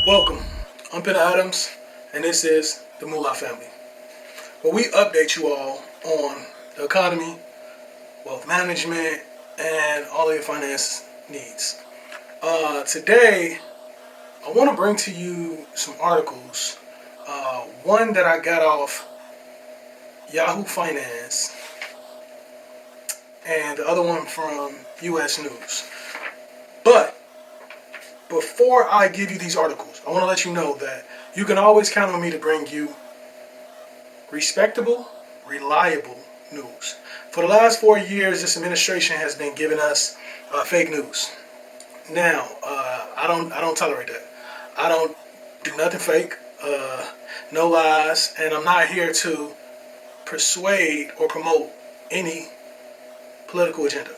Welcome. I'm Ben Adams, and this is the Moolah Family, where we update you all on the economy, wealth management, and all of your finance needs. Today, I want to bring to you some articles. One that I got off Yahoo Finance, and the other one from U.S. News. But before I give you these articles, I want to let you know that you can always count on me to bring you respectable, reliable news. For the last 4 years, this administration has been giving us fake news. Now, I don't tolerate that. I don't do nothing fake, no lies, and I'm not here to persuade or promote any political agenda.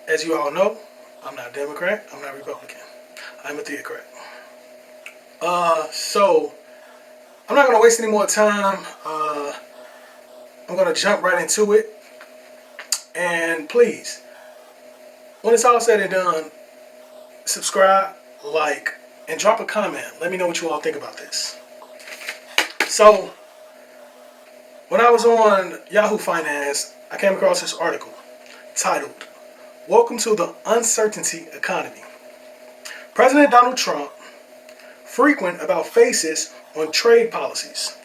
As you all know, I'm not Democrat, I'm not Republican. I'm a theocrat. So, I'm not going to waste any more time. I'm going to jump right into it. And please, when it's all said and done, subscribe, like, and drop a comment. Let me know what you all think about this. So, when I was on Yahoo Finance, I came across this article titled, "Welcome to the Uncertainty Economy. President Donald Trump frequent about faces on trade policies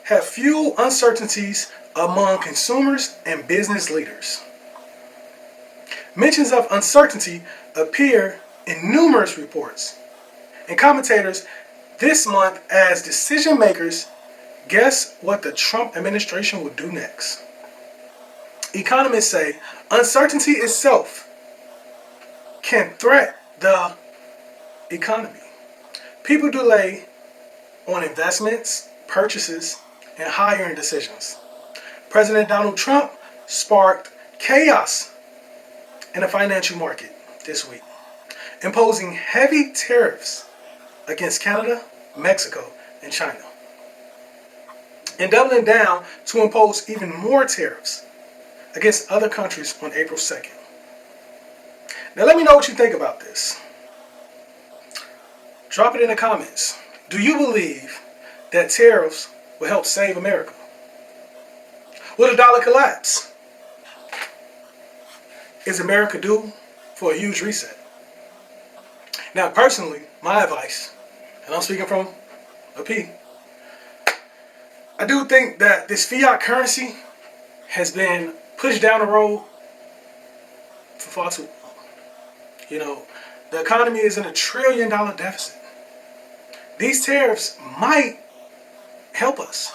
have fueled uncertainties among consumers and business leaders. Mentions of uncertainty appear in numerous reports and commentators this month as decision makers guess what the Trump administration will do next. Economists say uncertainty itself can threaten the economy. People delay on investments, purchases, and hiring decisions. President Donald Trump sparked chaos in the financial market this week, imposing heavy tariffs against Canada, Mexico, and China, and doubling down to impose even more tariffs against other countries on April 2nd. Now let me know what you think about this. Drop it in the comments. Do you believe that tariffs will help save America? Will the dollar collapse? Is America due for a huge reset? Now personally, my advice, and I'm speaking from a P, I do think that this fiat currency has been pushed down the road for far too long. You know, the economy is in $1 trillion deficit. These tariffs might help us.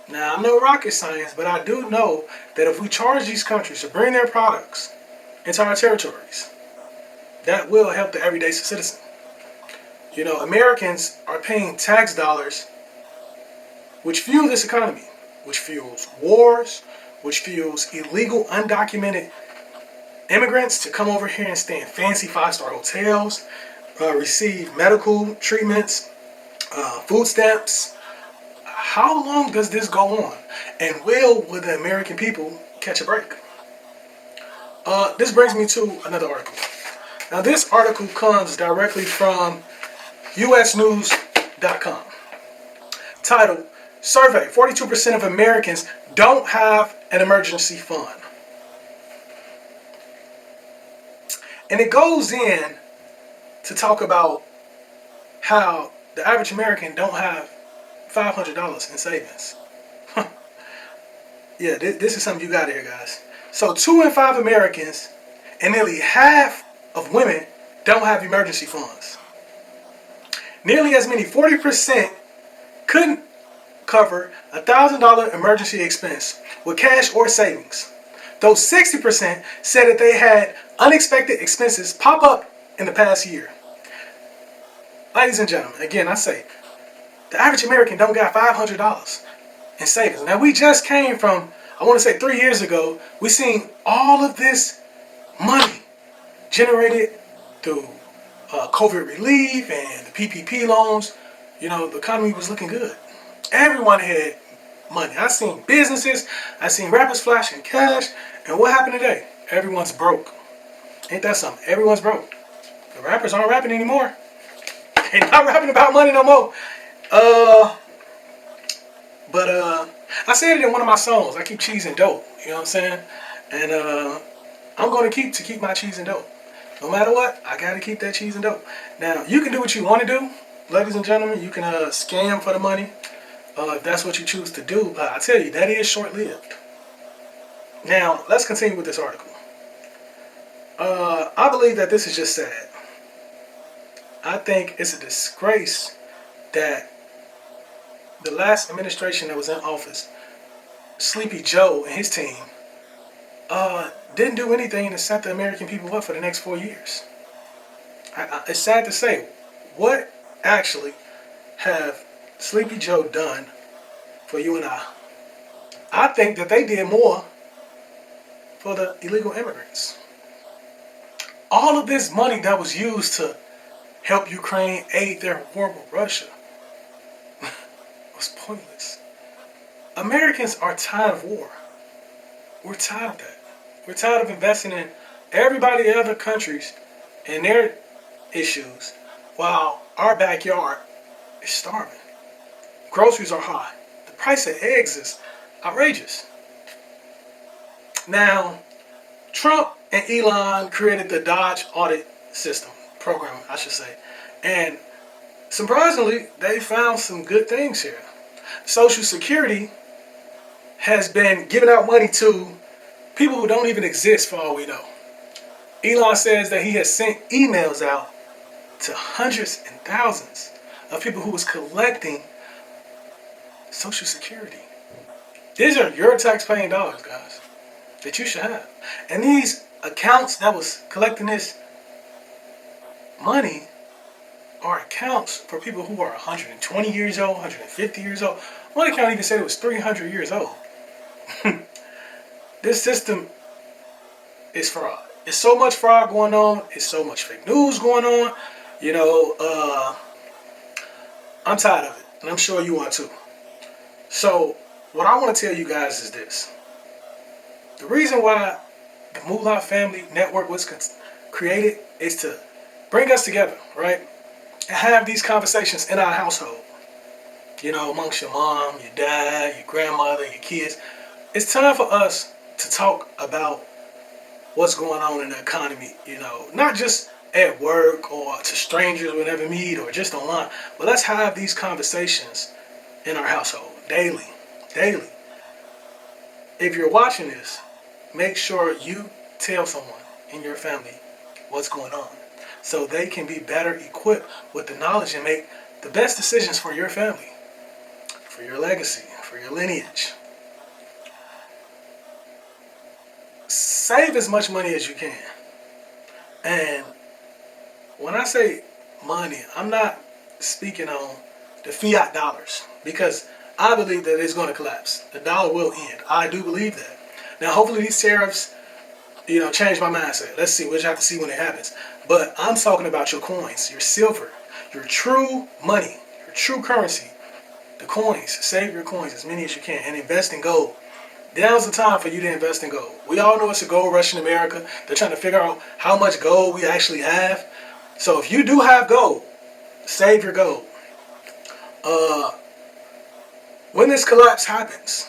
Now, I'm no rocket science, but I do know that if we charge these countries to bring their products into our territories, that will help the everyday citizen. You know, Americans are paying tax dollars which fuel this economy, which fuels wars, which fuels illegal, undocumented immigrants to come over here and stay in fancy 5-star hotels, receive medical treatments, food stamps. How long does this go on? And will the American people catch a break? This brings me to another article. Now this article comes directly from usnews.com. Titled, "Survey, 42% of Americans don't have an emergency fund." And it goes in to talk about how the average American don't have $500 in savings. Yeah, this is something you got here, guys. So 2 in 5 Americans and nearly half of women don't have emergency funds. Nearly as many, 40%, couldn't cover a $1,000 emergency expense with cash or savings, though 60% said that they had unexpected expenses pop up in the past year. Ladies and gentlemen, again I say, the average American don't got $500 in savings. Now we just came from, I want to say 3 years ago, we seen all of this money generated through COVID relief and the PPP loans. You know, the economy was looking good. Everyone had money. I seen businesses, I seen rappers flashing cash, and what happened today? Everyone's broke. Ain't that something? Everyone's broke. The rappers aren't rapping anymore. They're not rapping about money no more. But I said it in one of my songs. I keep cheese and dope. You know what I'm saying? And I'm going to keep my cheese and dope. No matter what, I got to keep that cheese and dope. Now, you can do what you want to do, ladies and gentlemen. You can scam for the money if that's what you choose to do. But I tell you, that is short-lived. Now, let's continue with this article. I believe that this is just sad. I think it's a disgrace that the last administration that was in office, Sleepy Joe and his team, didn't do anything to set the American people up for the next 4 years. It's sad to say. What actually have Sleepy Joe done for you and I? I think that they did more for the illegal immigrants. All of this money that was used to help Ukraine aid their war with Russia was pointless. Americans are tired of war. We're tired of that. We're tired of investing in everybody in other countries and their issues while our backyard is starving. Groceries are high. The price of eggs is outrageous. Now, Trump and Elon created the Dodge Audit System program, I should say. And surprisingly, they found some good things here. Social Security has been giving out money to people who don't even exist for all we know. Elon says that he has sent emails out to hundreds and thousands of people who was collecting Social Security. These are your tax-paying dollars, guys, that you should have. And these accounts that was collecting this money are accounts for people who are 120 years old, 150 years old. One account even said it was 300 years old. This system is fraud. There's so much fraud going on. There's so much fake news going on. You know, I'm tired of it. And I'm sure you are too. So, what I want to tell you guys is this. The reason why the Moolah Family Network was created is to bring us together, right? And have these conversations in our household. You know, amongst your mom, your dad, your grandmother, your kids. It's time for us to talk about what's going on in the economy, you know, not just at work or to strangers we never meet or just online, but let's have these conversations in our household daily. If you're watching this, make sure you tell someone in your family what's going on so they can be better equipped with the knowledge and make the best decisions for your family, for your legacy, for your lineage. Save as much money as you can. And when I say money, I'm not speaking on the fiat dollars because I believe that it's going to collapse. The dollar will end. I do believe that. Now, hopefully these tariffs, you know, change my mindset. Let's see. We'll have to see when it happens. But I'm talking about your coins, your silver, your true money, your true currency, the coins. Save your coins, as many as you can, and invest in gold. Now's the time for you to invest in gold. We all know it's a gold rush in America. They're trying to figure out how much gold we actually have. So if you do have gold, save your gold. When this collapse happens,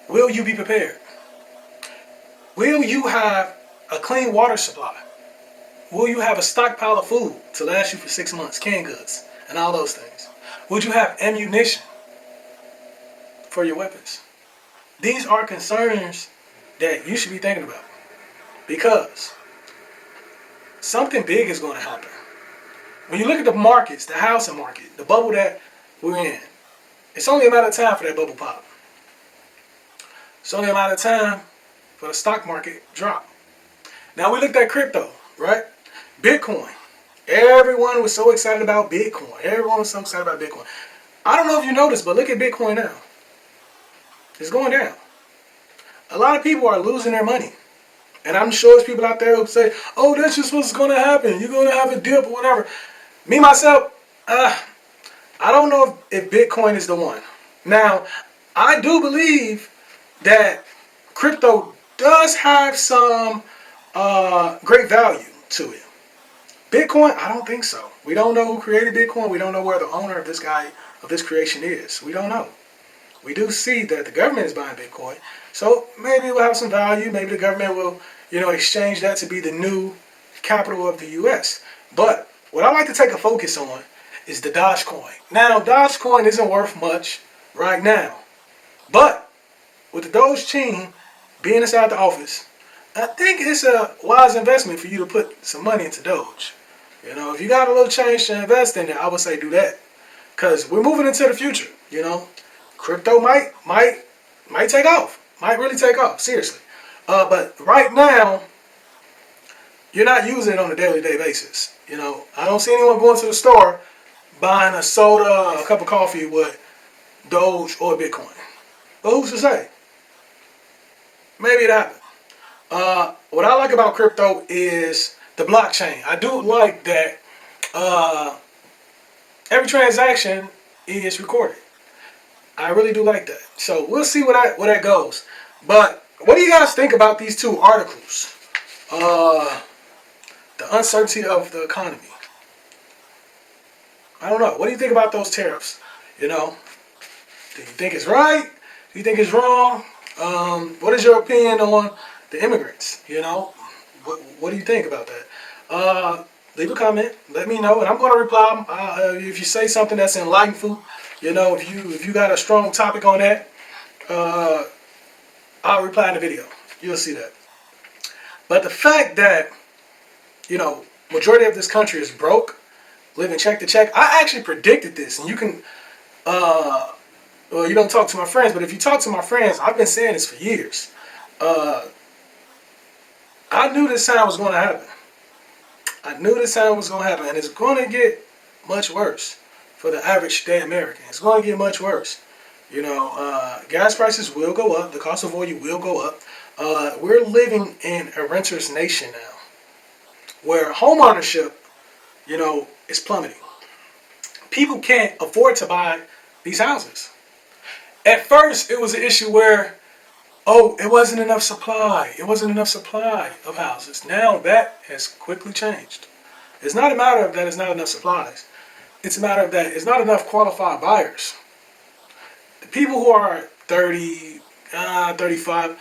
will you be prepared? Will you have a clean water supply? Will you have a stockpile of food to last you for 6 months, canned goods, and all those things? Would you have ammunition for your weapons? These are concerns that you should be thinking about because something big is going to happen. When you look at the markets, the housing market, the bubble that we're in, it's only a matter of time for that bubble pop. It's only a matter of time for the stock market drop. Now we looked at crypto, right? Bitcoin. Everyone was so excited about Bitcoin. I don't know if you noticed, but look at Bitcoin now. It's going down. A lot of people are losing their money. And I'm sure there's people out there who say, oh, that's just what's going to happen. You're going to have a dip or whatever. Me, myself, I don't know if Bitcoin is the one. Now, I do believe that crypto does have some great value to it. Bitcoin, I don't think so. We don't know who created Bitcoin. We don't know where the owner of this creation is. We don't know. We do see that the government is buying Bitcoin. So maybe it will have some value. Maybe the government will, exchange that to be the new capital of the U.S. But what I like to take a focus on is the Dogecoin. Now, Dogecoin isn't worth much right now. But with the Doge team being inside the office, I think it's a wise investment for you to put some money into Doge. If you got a little change to invest in it, I would say do that. Because we're moving into the future, Crypto might take off. Might really take off, seriously. But right now, you're not using it on a daily basis. I don't see anyone going to the store buying a soda, a cup of coffee with Doge or Bitcoin. But who's to say? Maybe it happened. What I like about crypto is the blockchain. I do like that every transaction is recorded. I really do like that. So we'll see where that goes. But what do you guys think about these two articles? The uncertainty of the economy. I don't know. What do you think about those tariffs? Do you think it's right? Do you think it's wrong? What is your opinion on the immigrants? What do you think about that? Leave a comment. Let me know, and I'm going to reply. If you say something that's enlightened, if you got a strong topic on that, I'll reply in the video. You'll see that. But the fact that majority of this country is broke, living check to check. I actually predicted this, and you can. Well, you don't talk to my friends, but if you talk to my friends, I've been saying this for years. I knew this time was going to happen. And it's going to get much worse for the average day American. It's going to get much worse. Gas prices will go up. The cost of oil will go up. We're living in a renter's nation now, where home ownership, is plummeting. People can't afford to buy these houses. At first, it was an issue where, it wasn't enough supply. It wasn't enough supply of houses. Now that has quickly changed. It's not a matter of that it's not enough supplies. It's a matter of that it's not enough qualified buyers. The people who are 30, 35,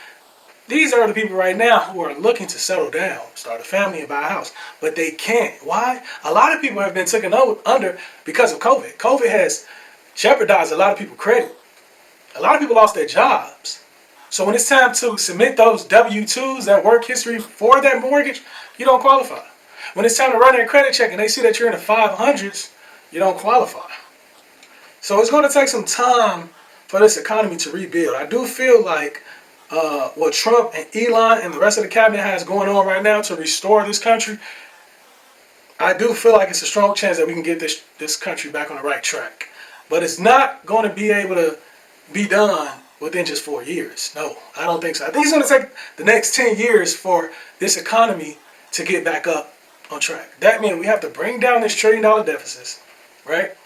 these are the people right now who are looking to settle down, start a family and buy a house. But they can't. Why? A lot of people have been taken under because of COVID. COVID has jeopardized a lot of people's credit. A lot of people lost their jobs. So when it's time to submit those W-2s, that work history for that mortgage, you don't qualify. When it's time to run their credit check and they see that you're in the 500s, you don't qualify. So it's going to take some time for this economy to rebuild. I do feel like what Trump and Elon and the rest of the cabinet has going on right now to restore this country, I do feel like it's a strong chance that we can get this country back on the right track. But it's not going to be able to be done within just 4 years. No, I don't think so. I think it's going to take the next 10 years for this economy to get back up on track. That means we have to bring down this $1 trillion deficit, right?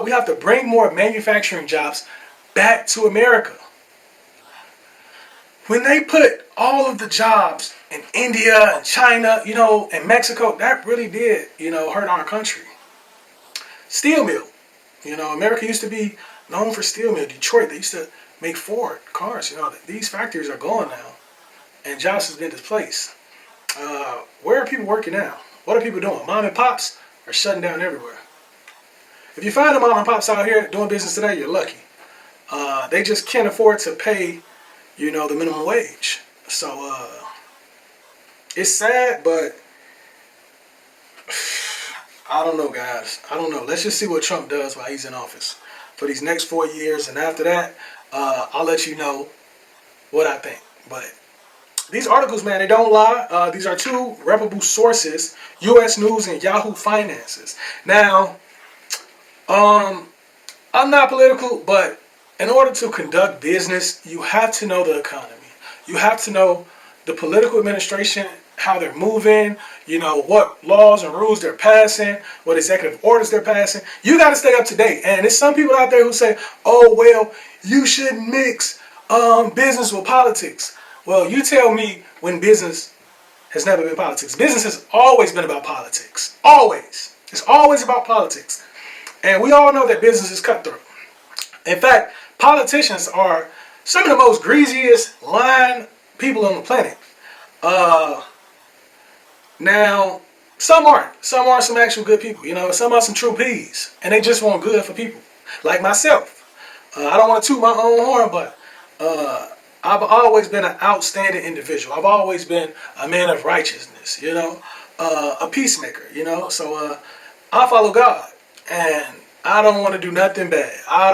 We have to bring more manufacturing jobs back to America. When they put all of the jobs in India and China, and Mexico, that really did, hurt our country. Steel mill. America used to be known for steel mill. Detroit, they used to make Ford cars. These factories are gone now, and jobs have been displaced. Where are people working now? What are people doing? Mom and pops are shutting down everywhere. If you find a mom and pops out here doing business today, you're lucky. They just can't afford to pay, the minimum wage. So it's sad, but I don't know, guys. I don't know. Let's just see what Trump does while he's in office for these next 4 years, and after that, I'll let you know what I think. But these articles, man, they don't lie. These are two reputable sources, U.S. News and Yahoo Finances. Now, I'm not political, but in order to conduct business, you have to know the economy. You have to know the political administration, how they're moving, what laws and rules they're passing, what executive orders they're passing. You got to stay up to date. And there's some people out there who say, oh, well, you shouldn't mix business with politics. Well, you tell me when business has never been politics. Business has always been about politics. Always. It's always about politics. And we all know that business is cutthroat. In fact, politicians are some of the most greasiest lying people on the planet. Now, some aren't. Some are some actual good people. Some are some true peas. And they just want good for people. Like myself. I don't want to toot my own horn, but I've always been an outstanding individual. I've always been a man of righteousness, a peacemaker, So I follow God. And I don't want to do nothing bad. I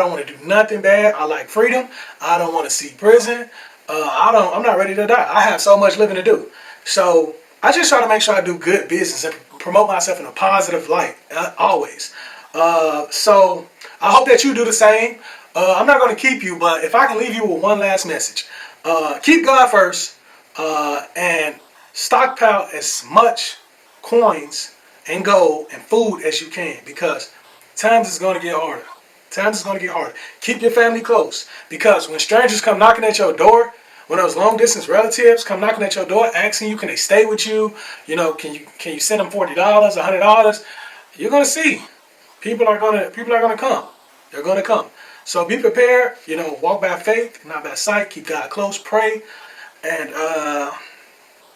like freedom. I don't want to see prison. I'm not ready to die. I have so much living to do. So I just try to make sure I do good business and promote myself in a positive light, always. So I hope that you do the same. I'm not going to keep you, but if I can leave you with one last message, keep God first, and stockpile as much coins and gold and food as you can, because times is going to get harder. Keep your family close, because when strangers come knocking at your door, when those long distance relatives come knocking at your door asking you, can they stay with you? Can you send them $40, $100? You're gonna see people are gonna come. They're gonna come. So be prepared. Walk by faith, not by sight. Keep God close. Pray, and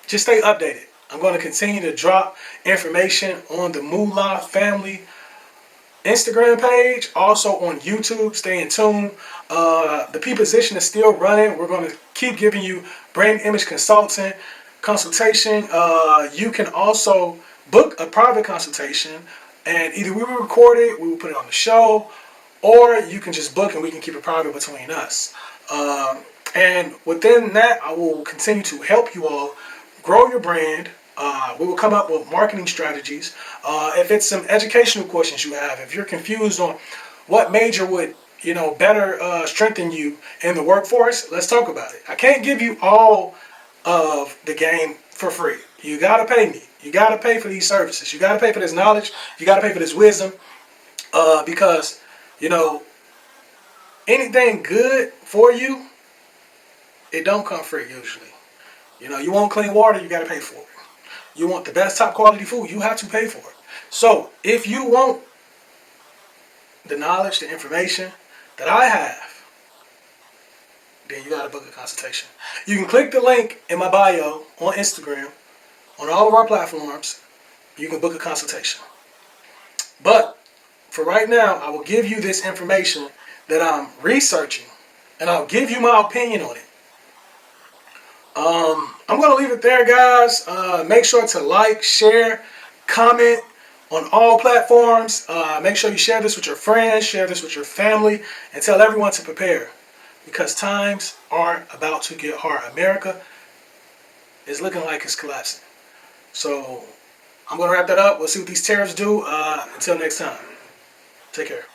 just stay updated. I'm going to continue to drop information on the Moolah Family Instagram page, also on YouTube. Stay in tune. The P position is still running. We're going to keep giving you brand image consulting consultation. You can also book a private consultation, and either we will record it, we will put it on the show, or you can just book and we can keep it private between us. And within that, I will continue to help you all grow your brand. We will come up with marketing strategies. If it's some educational questions you have, if you're confused on what major would better strengthen you in the workforce, let's talk about it. I can't give you all of the game for free. You gotta pay me. You gotta pay for these services. You gotta pay for this knowledge. You gotta pay for this wisdom. Because anything good for you, it don't come free usually. You want clean water, you gotta pay for it. You want the best top quality food, you have to pay for it. So if you want the knowledge, the information that I have, then you gotta book a consultation. You can click the link in my bio on Instagram, on all of our platforms. You can book a consultation. But for right now, I will give you this information that I'm researching, and I'll give you my opinion on it. I'm going to leave it there, guys. Make sure to like, share, comment on all platforms. Make sure you share this with your friends, share this with your family, and tell everyone to prepare, because times are about to get hard. America is looking like it's collapsing. So I'm going to wrap that up. We'll see what these tariffs do. Until next time, take care.